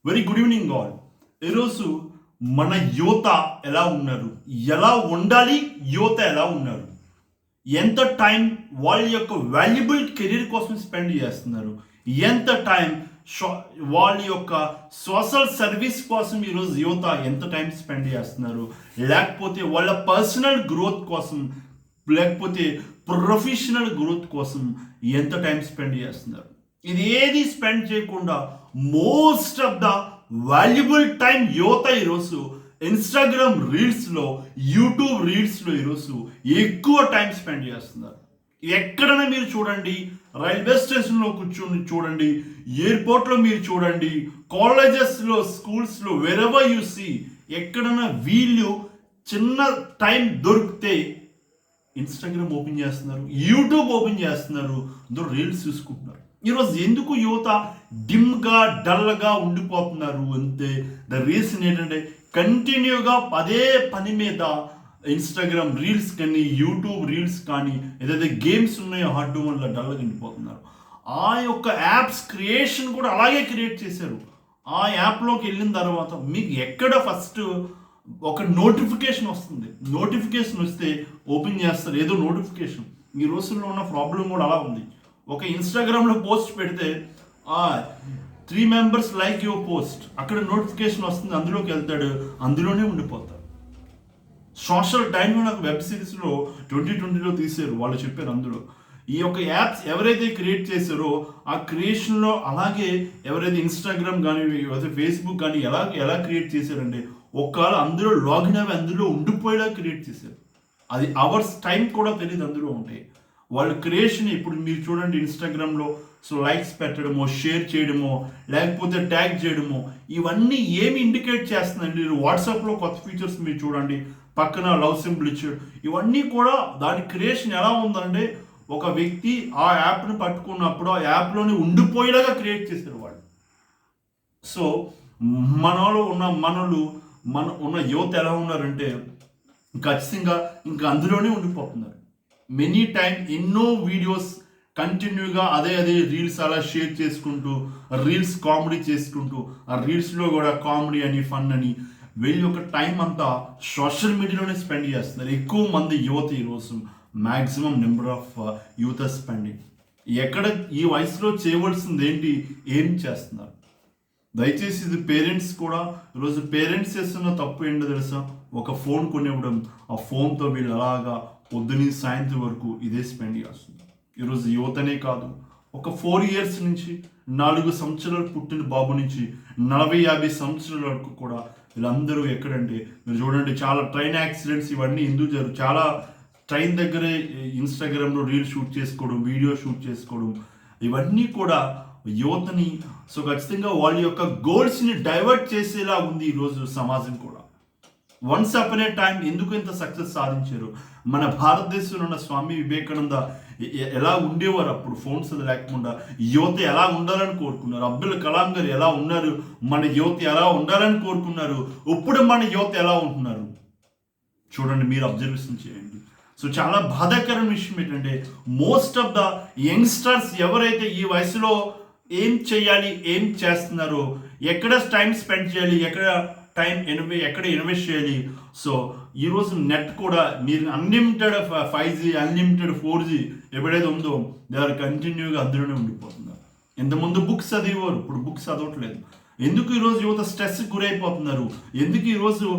Very good evening all. ఈరోజు మన యువత ఎలా ఉన్నారు, ఎలా ఉండాలి, యువత ఎలా ఉన్నారు, ఎంత టైం వాళ్ళ యొక్క వాల్యుబుల్ కెరీర్ కోసం స్పెండ్ చేస్తున్నారు, ఎంత టైం వాళ్ళ యొక్క సోషల్ సర్వీస్ కోసం ఈరోజు యువత ఎంత టైం స్పెండ్ చేస్తున్నారు, లేకపోతే వాళ్ళ పర్సనల్ గ్రోత్ కోసం, లేకపోతే ప్రొఫెషనల్ గ్రోత్ కోసం ఎంత టైం స్పెండ్ చేస్తున్నారు. ఇది ఏది స్పెండ్ చేయకుండా most of the valuable time యువత ఈరోజు ఇన్స్టాగ్రామ్ రీల్స్లో, యూట్యూబ్ రీల్స్లో ఈరోజు ఎక్కువ టైం స్పెండ్ చేస్తున్నారు. ఎక్కడైనా మీరు చూడండి, రైల్వే స్టేషన్లో కూర్చొని చూడండి, ఎయిర్పోర్ట్లో మీరు చూడండి, కాలేజెస్లో, స్కూల్స్లో, వెరెవర్ యూ సీ, ఎక్కడైనా వీళ్ళు చిన్న టైం దొరికితే ఇన్స్టాగ్రామ్ ఓపెన్ చేస్తున్నారు, యూట్యూబ్ ఓపెన్ చేస్తున్నారు, అందరూ రీల్స్ చూసుకుంటున్నారు. ఈరోజు ఎందుకు యువత డిమ్గా, డల్గా ఉండిపోతున్నారు అంటే ద రీజన్ ఏంటంటే కంటిన్యూగా అదే పని మీద ఇన్స్టాగ్రామ్ రీల్స్ కానీ, యూట్యూబ్ రీల్స్ కానీ, ఏదైతే గేమ్స్ ఉన్నాయో ఆడడం వల్ల డల్గా ఉండిపోతున్నారు. ఆ యొక్క యాప్స్ క్రియేషన్ కూడా అలాగే క్రియేట్ చేశారు. ఆ యాప్లోకి వెళ్ళిన తర్వాత మీకు ఎక్కడ ఫస్ట్ ఒక నోటిఫికేషన్ వస్తుంది, నోటిఫికేషన్ వస్తే ఓపెన్ చేస్తారు ఏదో నోటిఫికేషన్. ఈ రోజుల్లో ఉన్న ప్రాబ్లం కూడా అలా ఉంది. ఒక ఇన్స్టాగ్రామ్లో పోస్ట్ పెడితే 3 మెంబర్స్ లైక్ యువర్ పోస్ట్, అక్కడ నోటిఫికేషన్ వస్తుంది, అందులోకి వెళ్తాడు, అందులోనే ఉండిపోతాడు. సోషల్ టైంలో నాకు వెబ్ సిరీస్లో 2020లో తీశారు, వాళ్ళు చెప్పారు అందులో ఈ యొక్క యాప్స్ ఎవరైతే క్రియేట్ చేశారో ఆ క్రియేషన్లో అలాగే ఎవరైతే ఇన్స్టాగ్రామ్ కానీ, ఫేస్బుక్ కానీ ఎలా క్రియేట్ చేశారంటే ఒకవేళ అందులో లాగిన్ అవి అందులో ఉండిపోయేలా క్రియేట్ చేశారు. అది అవర్స్ టైం కూడా తెలియదు అందులో ఉంటాయి. వాళ్ళ క్రియేషన్ ఇప్పుడు మీరు చూడండి ఇన్స్టాగ్రామ్లో, సో లైక్స్ పెట్టడమో, షేర్ చేయడమో, లేకపోతే ట్యాగ్ చేయడమో, ఇవన్నీ ఏమి ఇండికేట్ చేస్తుందండి. వాట్సాప్లో కొత్త ఫీచర్స్ మీరు చూడండి, పక్కన లవ్ సింబల్ ఇచ్చాడు, ఇవన్నీ కూడా దాని క్రియేషన్ ఎలా ఉందంటే ఒక వ్యక్తి ఆ యాప్ని పట్టుకున్నప్పుడు ఆ యాప్లోనే ఉండిపోయేలాగా క్రియేట్ చేశారు వాళ్ళు. సో మనలో ఉన్న యువత ఎలా ఉన్నారంటే ఖచ్చితంగా ఇంకా అందులోనే ఉండిపోతున్నారు. మెనీ టైం ఎన్నో వీడియోస్ కంటిన్యూగా అదే రీల్స్ అలా షేర్ చేసుకుంటూ, రీల్స్ కామెడీ చేసుకుంటూ, ఆ రీల్స్లో కూడా కామెడీ అని, ఫన్ అని వీళ్ళ యొక్క టైం అంతా సోషల్ మీడియాలోనే స్పెండ్ చేస్తున్నారు. ఎక్కువ మంది యువత ఈరోజు maximum number of youth spending ఎక్కడ ఈ వయసులో చేయవలసింది ఏంటి, ఏం చేస్తున్నారు. దయచేసి ఇది పేరెంట్స్ కూడా ఈరోజు పేరెంట్స్ చేస్తున్న తప్పు ఏంటో తెలుసా, ఒక ఫోన్ కొనివ్వడం, ఆ ఫోన్తో వీళ్ళు అలాగా పొద్దున సాయంత్రం వరకు ఇదే స్పెండ్ చేస్తుంది. ఈరోజు యువతనే కాదు, ఒక 4 years నుంచి 4 సంవత్సరాలు పుట్టిన బాబు నుంచి 40-50 సంవత్సరాల వరకు కూడా వీళ్ళందరూ ఎక్కడంటే మీరు చూడండి చాలా ట్రైన్ యాక్సిడెంట్స్ ఇవన్నీ ఎందుకు జరుగుతాయి, చాలా ట్రైన్ దగ్గరే ఇన్స్టాగ్రామ్లో రీల్ షూట్ చేసుకోవడం, వీడియో షూట్ చేసుకోవడం, ఇవన్నీ కూడా యువతని సో ఖచ్చితంగా వాళ్ళ యొక్క గోల్స్ని డైవర్ట్ చేసేలా ఉంది ఈరోజు సమాజం కూడా. వన్స్ అపాన్ ఏ టైం ఎందుకు ఇంత సక్సెస్ సాధించారు, మన భారతదేశంలో ఉన్న స్వామి వివేకానంద ఎలా ఉండేవారు అప్పుడు ఫోన్స్ అది లేకుండా, యువత ఎలా ఉండాలని కోరుకున్నారు, అబ్దుల్ కలాం గారు ఎలా ఉన్నారు, మన యువత ఎలా ఉండాలని కోరుకున్నారు, ఇప్పుడు మన యువత ఎలా ఉంటున్నారు చూడండి, మీరు అబ్జర్వేషన్ చేయండి. సో చాలా బాధాకరమైన విషయం ఏంటంటే మోస్ట్ ఆఫ్ ద యంగ్స్టర్స్ ఎవరైతే ఈ వయసులో ఏం చేయాలి, ఏం చేస్తున్నారో, ఎక్కడ టైం స్పెండ్ చేయాలి, ఎక్కడ ఇన్వెస్ట్ చేయాలి. సో ఈరోజు నెట్ కూడా మీరు అన్లిమిటెడ్ 5G, అన్లిమిటెడ్ 4G ఎప్పుడైతే ఉందో దే ఆర్ కంటిన్యూగా అందులోనే ఉండిపోతున్నారు. ఇంతకుముందు బుక్స్ చదివేవారు, ఇప్పుడు బుక్స్ చదవట్లేదు. ఎందుకు ఈరోజు యువత స్ట్రెస్కి గురైపోతున్నారు, ఎందుకు ఈరోజు